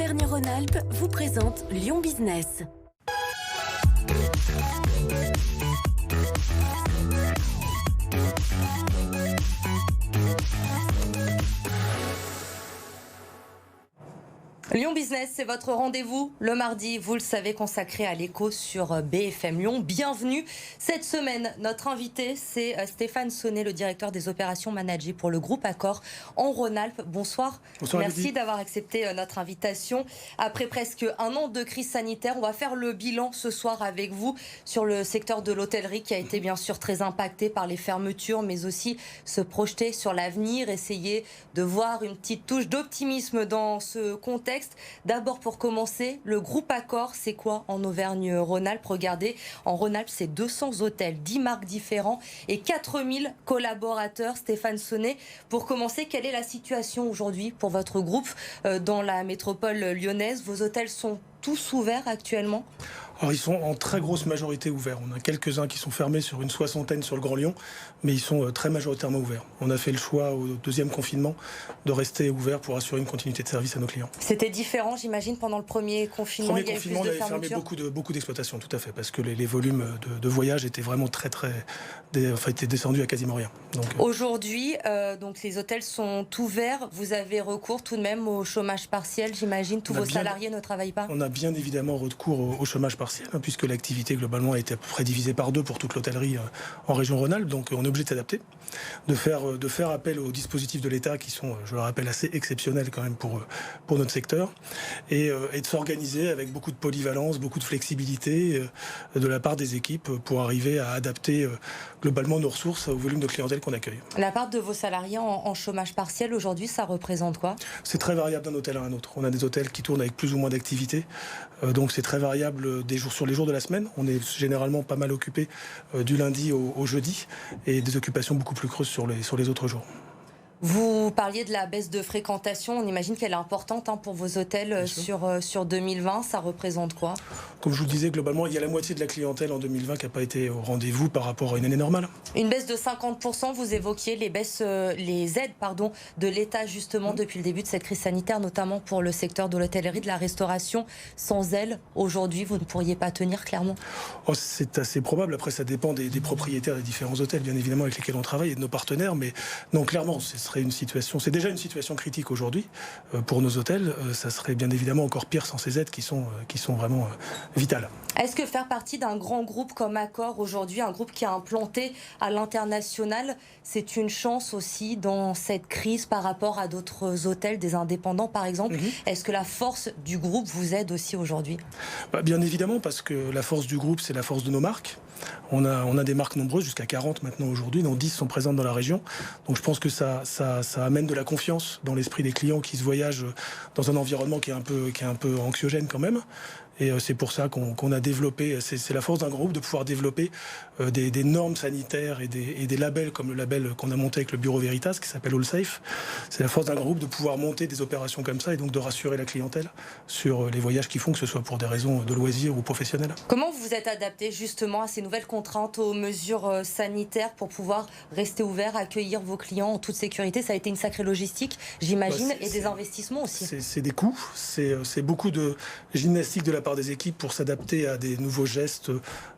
Auvergne-Rhône-Alpes vous présente Lyon Business. Lyon Business, c'est votre rendez-vous le mardi, vous le savez, consacré à l'écho sur BFM Lyon. Bienvenue. Cette semaine, notre invité, c'est Stéphane Sonnet, le directeur des opérations managées pour le groupe Accor en Rhône-Alpes. Bonsoir. Bonsoir. Merci d'avoir accepté notre invitation. Après presque un an de crise sanitaire, on va faire le bilan ce soir avec vous sur le secteur de l'hôtellerie qui a été bien sûr très impacté par les fermetures, mais aussi se projeter sur l'avenir, essayer de voir une petite touche d'optimisme dans ce contexte. D'abord, pour commencer, le groupe Accor, c'est quoi en Auvergne-Rhône-Alpes? Regardez, en Rhône-Alpes, c'est 200 hôtels, 10 marques différents et 4000 collaborateurs. Stéphane Sonnet, pour commencer, quelle est la situation aujourd'hui pour votre groupe dans la métropole lyonnaise? Vos hôtels sont tous ouverts actuellement? Alors ils sont en très grosse majorité ouverts. On a quelques-uns qui sont fermés sur une soixantaine sur le Grand Lyon, mais ils sont très majoritairement ouverts. On a fait le choix au deuxième confinement de rester ouverts pour assurer une continuité de service à nos clients. C'était différent, j'imagine, pendant le premier confinement. Il y a eu plus de fermetures. On avait fermé beaucoup d'exploitations, tout à fait, parce que les volumes de voyage étaient vraiment étaient descendus à quasiment rien. Aujourd'hui, donc les hôtels sont ouverts. Vous avez recours tout de même au chômage partiel, j'imagine. Tous vos salariés ne travaillent pas. On a bien évidemment recours au chômage partiel, puisque l'activité globalement a été à peu près divisée par deux pour toute l'hôtellerie en région Rhône-Alpes. Donc on est obligé de s'adapter, de faire appel aux dispositifs de l'État qui sont, je le rappelle, assez exceptionnels quand même pour notre secteur, et de s'organiser avec beaucoup de polyvalence, beaucoup de flexibilité de la part des équipes pour arriver à adapter globalement nos ressources au volume de clientèle qu'on accueille. La part de vos salariés en chômage partiel aujourd'hui, ça représente quoi? C'est très variable d'un hôtel à un autre. On a des hôtels qui tournent avec plus ou moins d'activité, donc c'est très variable sur les jours de la semaine. On est généralement pas mal occupé du lundi au jeudi, et des occupations beaucoup plus creuses sur les autres jours. Vous parliez de la baisse de fréquentation, on imagine qu'elle est importante pour vos hôtels sur 2020, ça représente quoi? Comme je vous le disais, globalement, il y a la moitié de la clientèle en 2020 qui n'a pas été au rendez-vous par rapport à une année normale. Une baisse de 50%, vous évoquiez les aides de l'État justement depuis le début de cette crise sanitaire, notamment pour le secteur de l'hôtellerie, de la restauration. Sans elles, aujourd'hui, vous ne pourriez pas tenir clairement? C'est assez probable, après ça dépend des propriétaires des différents hôtels, bien évidemment, avec lesquels on travaille et de nos partenaires, mais non, clairement, c'est déjà une situation critique aujourd'hui pour nos hôtels. Ça serait bien évidemment encore pire sans ces aides qui sont vraiment vitales. Est-ce que faire partie d'un grand groupe comme Accor aujourd'hui, un groupe qui est implanté à l'international, c'est une chance aussi dans cette crise par rapport à d'autres hôtels, des indépendants par exemple? Est-ce que la force du groupe vous aide aussi aujourd'hui? Bien évidemment, parce que la force du groupe, c'est la force de nos marques. On a des marques nombreuses, jusqu'à 40 maintenant aujourd'hui, dont 10 sont présentes dans la région. Donc je pense que ça amène de la confiance dans l'esprit des clients qui se voyagent dans un environnement qui est un peu anxiogène quand même. Et c'est pour ça qu'on a développé, c'est la force d'un groupe de pouvoir développer des normes sanitaires et des labels comme le label qu'on a monté avec le Bureau Veritas qui s'appelle All Safe. C'est la force d'un groupe de pouvoir monter des opérations comme ça et donc de rassurer la clientèle sur les voyages qu'ils font, que ce soit pour des raisons de loisirs ou professionnelles. Comment vous vous êtes adapté justement à ces nouvelles contraintes, aux mesures sanitaires pour pouvoir rester ouvert, accueillir vos clients en toute sécurité? Ça a été une sacrée logistique, j'imagine, et des investissements aussi. C'est des coûts, c'est beaucoup de gymnastique de la part des équipes pour s'adapter à des nouveaux gestes,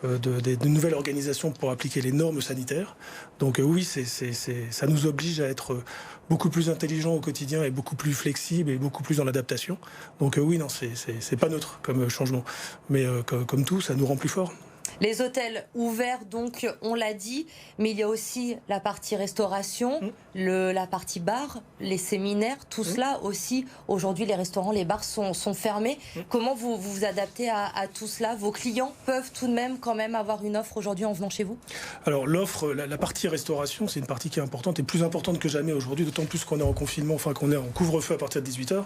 de nouvelles organisations pour appliquer les normes sanitaires. Donc oui, ça nous oblige à être beaucoup plus intelligents au quotidien et beaucoup plus flexibles et beaucoup plus dans l'adaptation. Donc oui, non, c'est pas neutre comme changement, mais comme tout, ça nous rend plus forts. Les hôtels ouverts, donc, on l'a dit, mais il y a aussi la partie restauration, la partie bar, les séminaires, tout cela aussi. Aujourd'hui, les restaurants, les bars sont fermés. Comment vous vous adaptez à tout cela? Vos clients peuvent tout de même quand même avoir une offre aujourd'hui en venant chez vous? Alors l'offre, la partie restauration, c'est une partie qui est importante et plus importante que jamais aujourd'hui, d'autant plus qu'on est en confinement, enfin qu'on est en couvre-feu à partir de 18h.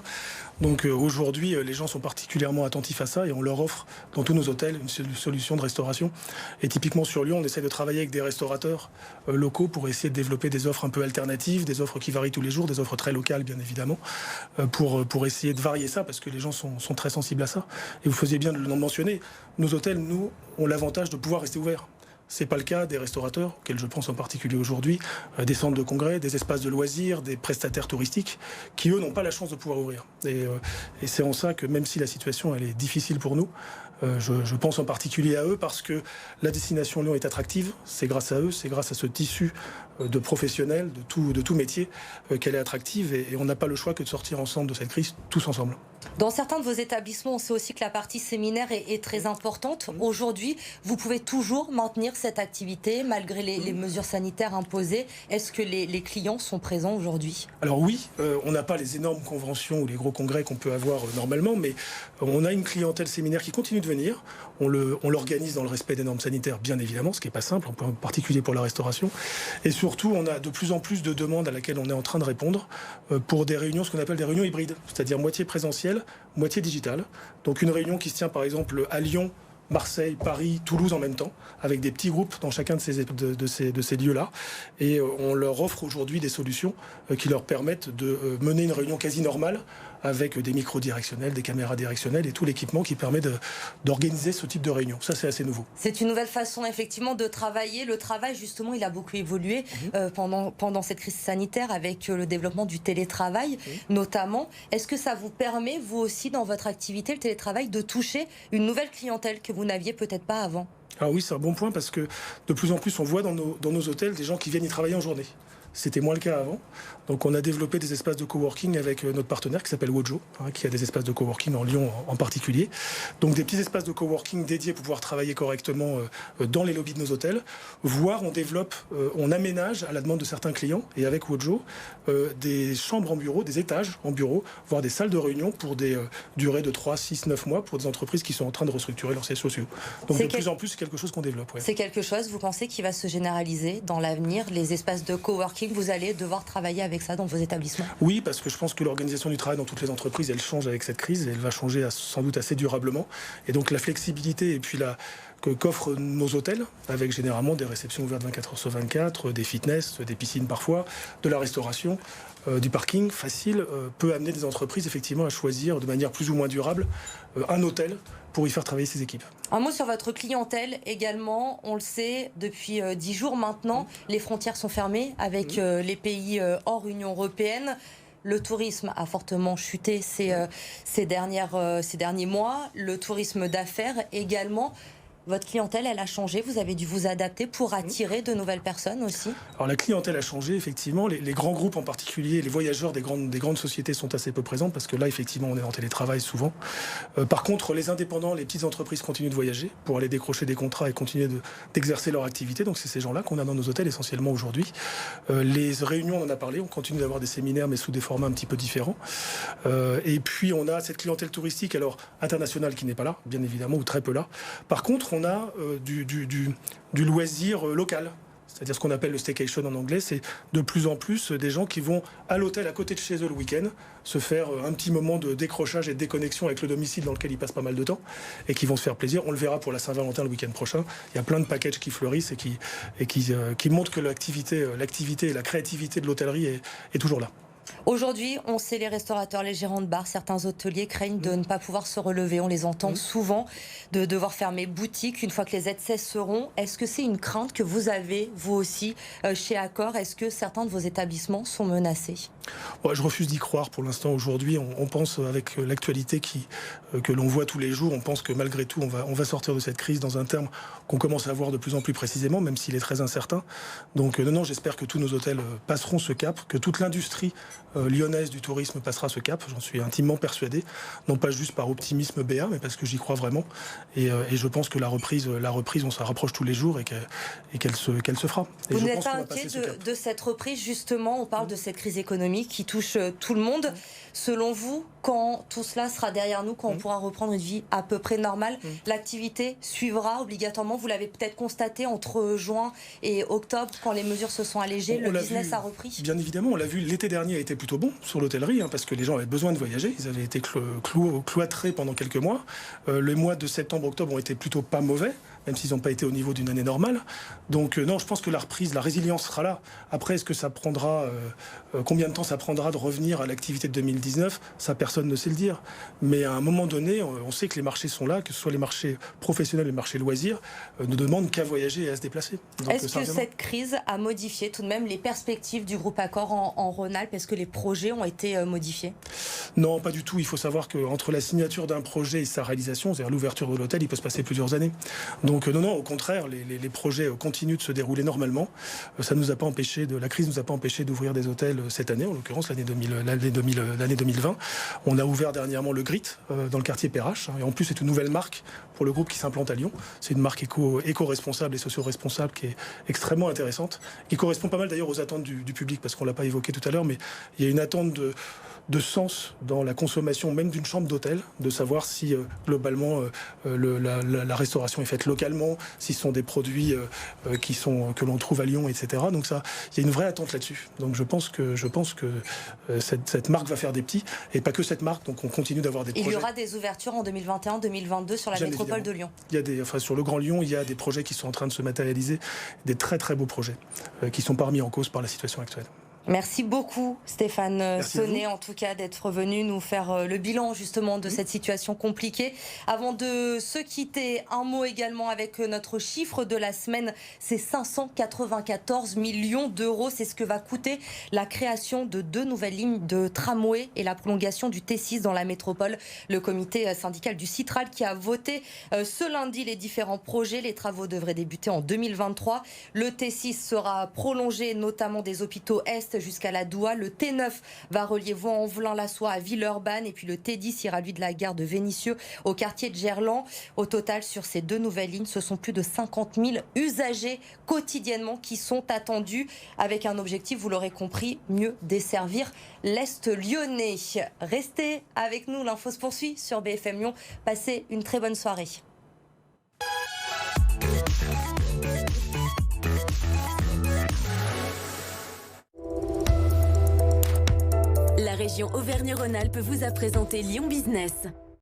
Donc aujourd'hui, les gens sont particulièrement attentifs à ça et on leur offre dans tous nos hôtels une solution de restauration. Et typiquement sur Lyon, on essaie de travailler avec des restaurateurs locaux pour essayer de développer des offres un peu alternatives, des offres qui varient tous les jours, des offres très locales bien évidemment, pour essayer de varier ça parce que les gens sont très sensibles à ça. Et vous faisiez bien de le mentionner, nos hôtels, nous, ont l'avantage de pouvoir rester ouverts. C'est pas le cas des restaurateurs, auxquels je pense en particulier aujourd'hui, des centres de congrès, des espaces de loisirs, des prestataires touristiques, qui eux n'ont pas la chance de pouvoir ouvrir. Et c'est en ça que même si la situation elle est difficile pour nous, je pense en particulier à eux parce que la destination Lyon est attractive. C'est grâce à eux, c'est grâce à ce tissu de professionnels, de tout métier, qu'elle est attractive. Et on n'a pas le choix que de sortir ensemble de cette crise, tous ensemble. Dans certains de vos établissements, on sait aussi que la partie séminaire est très importante. Aujourd'hui, vous pouvez toujours maintenir cette activité malgré les mesures sanitaires imposées. Est-ce que les clients sont présents aujourd'hui? Alors oui, on n'a pas les énormes conventions ou les gros congrès qu'on peut avoir normalement, mais on a une clientèle séminaire qui continue de venir. On l'organise dans le respect des normes sanitaires, bien évidemment, ce qui n'est pas simple, en particulier pour la restauration. Et surtout, on a de plus en plus de demandes à laquelle on est en train de répondre pour des réunions, ce qu'on appelle des réunions hybrides, c'est-à-dire moitié présentielle, moitié digitale. Donc une réunion qui se tient par exemple à Lyon, Marseille, Paris, Toulouse en même temps, avec des petits groupes dans chacun de ces lieux-là. Et on leur offre aujourd'hui des solutions qui leur permettent de mener une réunion quasi normale avec des micros directionnels, des caméras directionnelles et tout l'équipement qui permet d'organiser ce type de réunion. Ça, c'est assez nouveau. C'est une nouvelle façon, effectivement, de travailler. Le travail, justement, il a beaucoup évolué pendant cette crise sanitaire avec le développement du télétravail, notamment. Est-ce que ça vous permet, vous aussi, dans votre activité, le télétravail, de toucher une nouvelle clientèle que vous n'aviez peut-être pas avant? Ah oui, c'est un bon point parce que de plus en plus, on voit dans nos hôtels des gens qui viennent y travailler en journée. C'était moins le cas avant. Donc on a développé des espaces de coworking avec notre partenaire qui s'appelle Wojo, qui a des espaces de coworking en Lyon en particulier. Donc des petits espaces de coworking dédiés pour pouvoir travailler correctement dans les lobbies de nos hôtels. Voire on développe, on aménage à la demande de certains clients et avec Wojo des chambres en bureau, des étages en bureau, voire des salles de réunion pour des durées de 3, 6, 9 mois pour des entreprises qui sont en train de restructurer leurs sièges sociaux. Donc de plus en plus, c'est quelque chose qu'on développe. Ouais. C'est quelque chose, vous pensez, qui va se généraliser dans l'avenir, les espaces de coworking? Vous allez devoir travailler avec ça dans vos établissements? Oui, parce que je pense que l'organisation du travail dans toutes les entreprises, elle change avec cette crise et elle va changer sans doute assez durablement. Et donc la flexibilité et puis qu'offrent nos hôtels, avec généralement des réceptions ouvertes 24 heures sur 24, des fitness, des piscines parfois, de la restauration, du parking facile, peut amener des entreprises effectivement à choisir de manière plus ou moins durable un hôtel pour y faire travailler ses équipes. Un mot sur votre clientèle également. On le sait, depuis 10 jours maintenant, les frontières sont fermées avec les pays hors Union européenne. Le tourisme a fortement chuté ces derniers mois. Le tourisme d'affaires également. Votre clientèle, elle a changé. Vous avez dû vous adapter pour attirer de nouvelles personnes aussi? Alors la clientèle a changé, effectivement. Les grands groupes en particulier, les voyageurs des grandes sociétés sont assez peu présents parce que là, effectivement, on est en télétravail souvent. Par contre, les indépendants, les petites entreprises continuent de voyager pour aller décrocher des contrats et continuer d'exercer leur activité. Donc c'est ces gens-là qu'on a dans nos hôtels essentiellement aujourd'hui. Les réunions, on en a parlé. On continue d'avoir des séminaires, mais sous des formats un petit peu différents. Et puis on a cette clientèle touristique, alors internationale, qui n'est pas là, bien évidemment, ou très peu là. Par contre, on a du loisir local. C'est-à-dire ce qu'on appelle le staycation en anglais, c'est de plus en plus des gens qui vont à l'hôtel à côté de chez eux le week-end se faire un petit moment de décrochage et de déconnexion avec le domicile dans lequel ils passent pas mal de temps et qui vont se faire plaisir. On le verra pour la Saint-Valentin le week-end prochain. Il y a plein de packages qui fleurissent et qui montrent que l'activité et la créativité de l'hôtellerie est toujours là. Aujourd'hui, on sait les restaurateurs, les gérants de bars, certains hôteliers craignent de ne pas pouvoir se relever. On les entend souvent, de devoir fermer boutique une fois que les aides cesseront. Est-ce que c'est une crainte que vous avez, vous aussi, chez Accor? Est-ce que certains de vos établissements sont menacés? Je refuse d'y croire pour l'instant. Aujourd'hui, on pense avec l'actualité que l'on voit tous les jours, on pense que malgré tout, on va sortir de cette crise dans un terme qu'on commence à voir de plus en plus précisément, même s'il est très incertain. Donc non, j'espère que tous nos hôtels passeront ce cap, que toute l'industrie lyonnaise du tourisme passera ce cap. J'en suis intimement persuadé, non pas juste par optimisme béat, mais parce que j'y crois vraiment. Et je pense que la reprise, on s'en rapproche tous les jours et qu'elle se fera. Et vous n'êtes pas inquiet de cette reprise, justement? On parle de cette crise économique qui touche tout le monde. Selon vous, quand tout cela sera derrière nous, quand on pourra reprendre une vie à peu près normale, l'activité suivra obligatoirement? Vous l'avez peut-être constaté entre juin et octobre, quand les mesures se sont allégées, le business a repris? Bien évidemment, on l'a vu, l'été dernier a été plutôt bon sur l'hôtellerie, parce que les gens avaient besoin de voyager. Ils avaient été cloîtrés pendant quelques mois. Les mois de septembre-octobre ont été plutôt pas mauvais. même s'ils n'ont pas été au niveau d'une année normale. Donc non, je pense que la reprise, la résilience sera là. Après, est-ce que ça prendra, combien de temps ça prendra de revenir à l'activité de 2019 ? Ça, personne ne sait le dire. Mais à un moment donné, on sait que les marchés sont là, que ce soit les marchés professionnels, les marchés loisirs, ne demandent qu'à voyager et à se déplacer. Donc, est-ce que cette crise a modifié tout de même les perspectives du groupe Accor en Rhône-Alpes ? Est-ce que les projets ont été modifiés ? Non, pas du tout. Il faut savoir qu'entre la signature d'un projet et sa réalisation, c'est-à-dire l'ouverture de l'hôtel, il peut se passer plusieurs années. Donc non, au contraire, les projets continuent de se dérouler normalement. Ça nous a pas empêché la crise nous a pas empêché d'ouvrir des hôtels cette année, en l'occurrence l'année 2020. On a ouvert dernièrement le Grit dans le quartier Perrache. Et en plus, c'est une nouvelle marque pour le groupe qui s'implante à Lyon. C'est une marque éco-responsable et socio-responsable qui est extrêmement intéressante, qui correspond pas mal d'ailleurs aux attentes du public, parce qu'on l'a pas évoqué tout à l'heure, mais il y a une attente de sens dans la consommation même d'une chambre d'hôtel, de savoir si globalement la restauration est faite localement, si ce sont des produits que l'on trouve à Lyon, etc. Donc ça, il y a une vraie attente là-dessus. Donc je pense que cette marque va faire des petits, et pas que cette marque. Donc on continue d'avoir des projets. Il y aura des ouvertures en 2021-2022 sur la métropole de Lyon. Il y a sur le Grand Lyon, il y a des projets qui sont en train de se matérialiser, des très très beaux projets qui sont pas remis en cause par la situation actuelle. Merci beaucoup Stéphane Sonnet, en tout cas, d'être venu nous faire le bilan justement de cette situation compliquée. Avant de se quitter, un mot également avec notre chiffre de la semaine, c'est 594 millions d'euros. C'est ce que va coûter la création de 2 nouvelles lignes de tramway et la prolongation du T6 dans la métropole. Le comité syndical du Citral qui a voté ce lundi les différents projets. Les travaux devraient débuter en 2023. Le T6 sera prolongé, notamment des hôpitaux Est jusqu'à la Doua. Le T9 va relier Vaux-en-Velin-la-Soie à Villeurbanne, et puis le T10 ira lui de la gare de Vénissieux au quartier de Gerland. Au total, sur ces 2 nouvelles lignes, ce sont plus de 50 000 usagers quotidiennement qui sont attendus, avec un objectif, vous l'aurez compris, mieux desservir l'Est lyonnais. Restez avec nous, l'info se poursuit sur BFM Lyon. Passez une très bonne soirée. La région Auvergne-Rhône-Alpes vous a présenté Lyon Business.